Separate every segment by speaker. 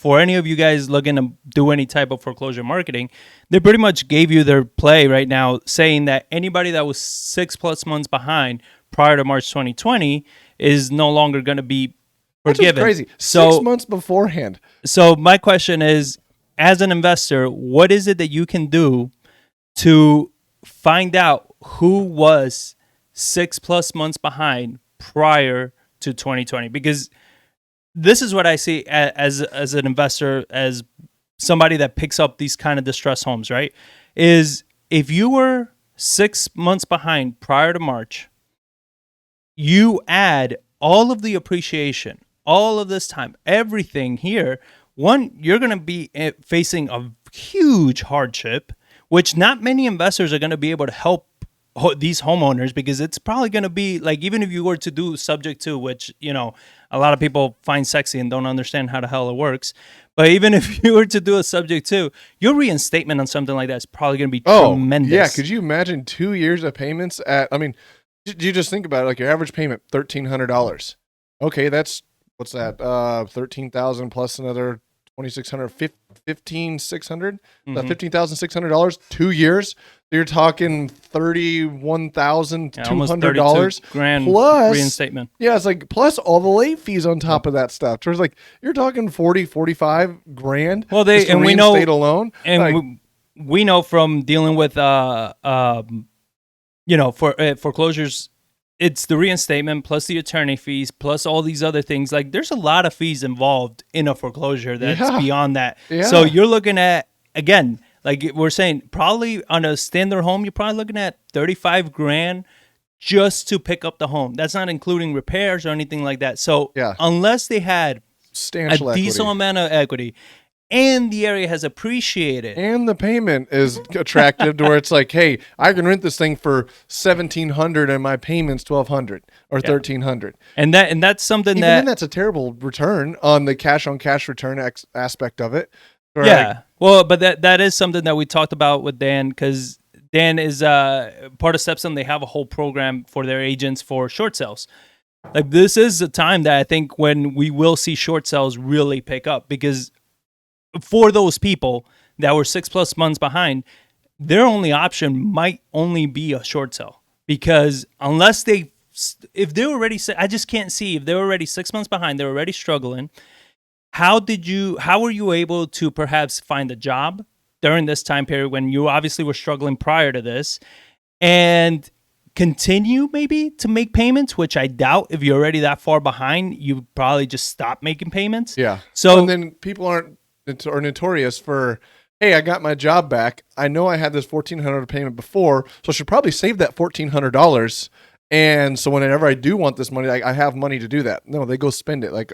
Speaker 1: for any of you guys looking to do any type of foreclosure marketing, they pretty much gave you their play right now, saying that anybody that was 6+ months behind prior to March 2020 is no longer going to be forgiven.
Speaker 2: That's crazy.
Speaker 1: So
Speaker 2: 6 months beforehand.
Speaker 1: So my question is, as an investor, what is it that you can do to find out who was 6+ months behind prior to 2020? Because this is what I see as an investor, as somebody that picks up these kind of distressed homes, right? Is if you were 6 months behind prior to March, you add all of the appreciation, all of this time, everything here. One, you're going to be facing a huge hardship, which not many investors are going to be able to help these homeowners, because it's probably going to be like, even if you were to do subject to, which, you know, a lot of people find sexy and don't understand how the hell it works. But even if you were to do a subject to, your reinstatement on something like that is probably going to be tremendous.
Speaker 2: Yeah. Could you imagine 2 years of payments at, I mean, you just think about it, like your average payment, $1,300. Okay. What's that? 13,000 plus another 2,600, 15,600, $15,600, 2 years. You're talking $31,200
Speaker 1: grand
Speaker 2: plus
Speaker 1: reinstatement.
Speaker 2: Yeah, it's like plus all the late fees on top of that stuff. So it's like you're talking 45 grand.
Speaker 1: Well, we know alone, and like, we know from dealing with foreclosures, it's the reinstatement plus the attorney fees plus all these other things. Like, there's a lot of fees involved in a foreclosure that's beyond that. Yeah. So you're looking at, again, like we're saying, probably on a standard home, you're probably looking at 35 grand just to pick up the home. That's not including repairs or anything like that. So unless they had
Speaker 2: substantial
Speaker 1: a decent amount of equity, and the area has appreciated,
Speaker 2: and the payment is attractive to where it's like, hey, I can rent this thing for $1,700 and my payment's $1,200 or $1,300.
Speaker 1: And that's something
Speaker 2: even then, that's a terrible return on the cash on cash return aspect of it.
Speaker 1: Yeah. Well, but that is something that we talked about with Dan, because Dan is part of Stepstone. They have a whole program for their agents for short sales. Like, this is a time that I think when we will see short sales really pick up, because for those people that were 6+ months behind, their only option might only be a short sale, because unless if they're already, I just can't see, if they're already 6 months behind, they're already struggling. How were you able to perhaps find a job during this time period when you obviously were struggling prior to this, and continue maybe to make payments, which I doubt. If you're already that far behind, you probably just stop making payments.
Speaker 2: Yeah. So, and then people are notorious for, hey, I got my job back. I know I had this $1,400 payment before, so I should probably save that $1,400. And so whenever I do want this money, I have money to do that. No, they go spend it. Like,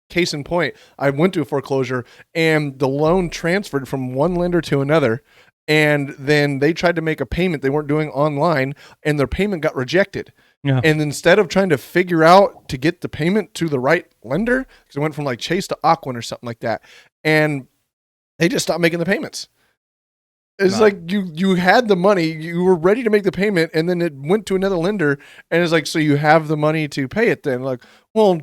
Speaker 2: case in point, I went to a foreclosure and the loan transferred from one lender to another, and then they tried to make a payment they weren't doing online, and their payment got rejected. Yeah. And instead of trying to figure out to get the payment to the right lender, because it went from like Chase to Aquin or something like that, and they just stopped making the payments. It's like you had the money, you were ready to make the payment, and then it went to another lender, and it's like, so you have the money to pay it then? Like, well,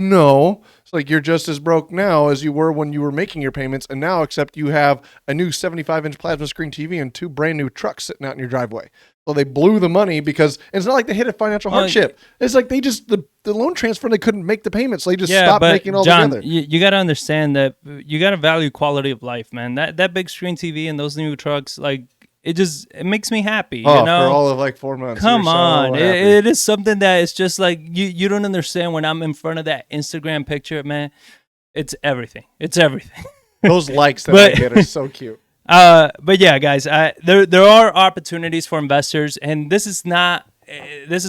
Speaker 2: no. It's like, you're just as broke now as you were when you were making your payments, and now except you have a new 75-inch plasma screen TV and 2 brand new trucks sitting out in your driveway. So they blew the money, because it's not like they hit a financial hardship. It's like they just, the loan transfer, they couldn't make the payments, so they just stopped making all together.
Speaker 1: You got to understand that you got to value quality of life, man. That big screen TV and those new trucks, like, it makes me happy, you know?
Speaker 2: For all of like 4 months.
Speaker 1: Come on. It is something that is just like, you don't understand when I'm in front of that Instagram picture, man. It's everything. It's everything.
Speaker 2: Those likes that I get are so cute.
Speaker 1: But yeah, guys, there are opportunities for investors, and this is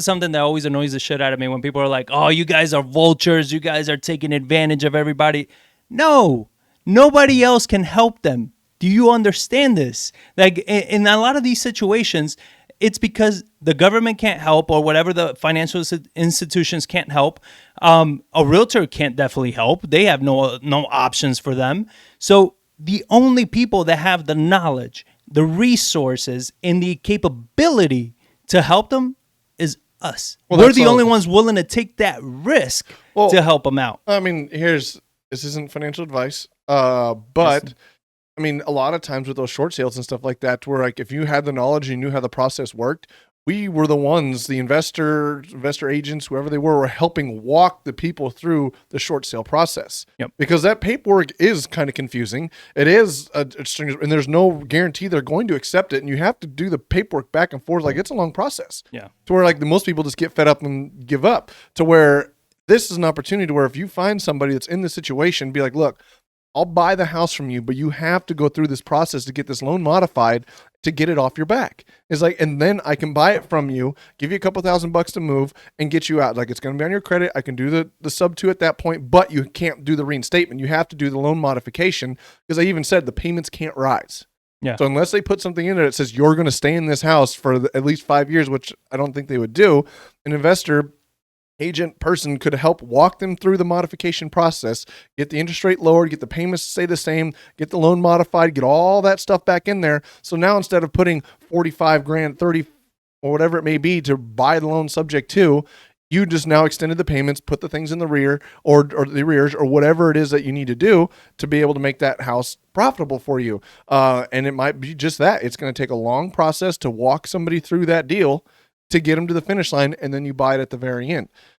Speaker 1: something that always annoys the shit out of me when people are like, oh, you guys are vultures. You guys are taking advantage of everybody. No, nobody else can help them. Do you understand this? Like, in a lot of these situations, it's because the government can't help, or whatever the financial institutions can't help. A realtor can't definitely help. They have no options for them. So the only people that have the knowledge, the resources, and the capability to help them is us. We're the only ones willing to take that risk to help them out.
Speaker 2: I mean, here's this isn't financial advice,
Speaker 1: Yes.
Speaker 2: but I mean, a lot of times with those short sales and stuff like that, where like if you had the knowledge and you knew how the process worked, we were the ones, the investor agents, whoever they were helping walk the people through the short sale process.
Speaker 1: Yep.
Speaker 2: Because that paperwork is kind of confusing. It is, and there's no guarantee they're going to accept it, and you have to do the paperwork back and forth. Like it's a long process.
Speaker 1: Yeah.
Speaker 2: To where like the most people just get fed up and give up. To where this is an opportunity to where if you find somebody that's in this situation, be like, look, I'll buy the house from you, but you have to go through this process to get this loan modified to get it off your back. It's like, and then I can buy it from you, give you a couple $1,000 to move and get you out. Like it's going to be on your credit. I can do the sub 2 at that point, but you can't do the reinstatement. You have to do the loan modification because I even said the payments can't rise.
Speaker 1: Yeah.
Speaker 2: So unless they put something in there that says you're going to stay in this house for at least 5 years, which I don't think they would do, an investor agent person could help walk them through the modification process, get the interest rate lowered, get the payments to stay the same, get the loan modified, get all that stuff back in there. So now instead of putting 45 grand, 30 or whatever it may be to buy the loan subject to, you just now extended the payments, put the things in the rear or the arrears or whatever it is that you need to do to be able to make that house profitable for you. And it might be just that. It's going to take a long process to walk somebody through that deal to get them to the finish line, and then you buy it at the very end.